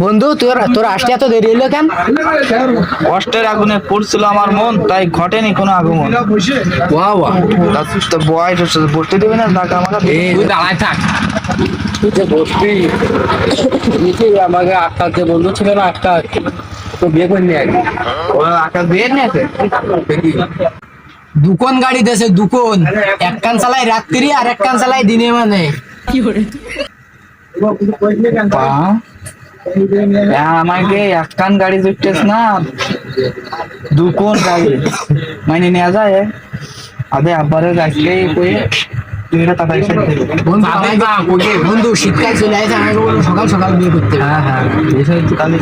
বন্ধু তোর তোর আসতে এত দেরি হলো কেন? কষ্টের আগুনে পড়ছিল আমার মন, তাই ঘটেনি কোনো আগমন। ওয়া ওয়া, তো বয় বসতে দিবি না, টাকা আমাকে তুই দাঁড়ায় থাক। তুই যে বসবি, তুই যে আমাকে আকাশ যে বন্ধু ছিল না, আকাশ তো বিয়ে করলি আগে। আকাশ বিয়ে নিয়েছে। দুকন গাড়ি দেশে দুকন, এক কান চালাই রাত্রি আর এক কান চালাই দিনে মানে। আমাকে এক কান গাড়ি জুটতেছ না, দুকোন গাড়ি মানে নেওয়া যায়। আবে আব্বারে গাছকে কই তুই এটা তাড়াতাড়ি সাইড দে। বন্ধু শীতকাল চলে আসে, আমাকে বলো সকাল সকাল বিয়ে করতে। হ্যাঁ হ্যাঁ, এই তাহলে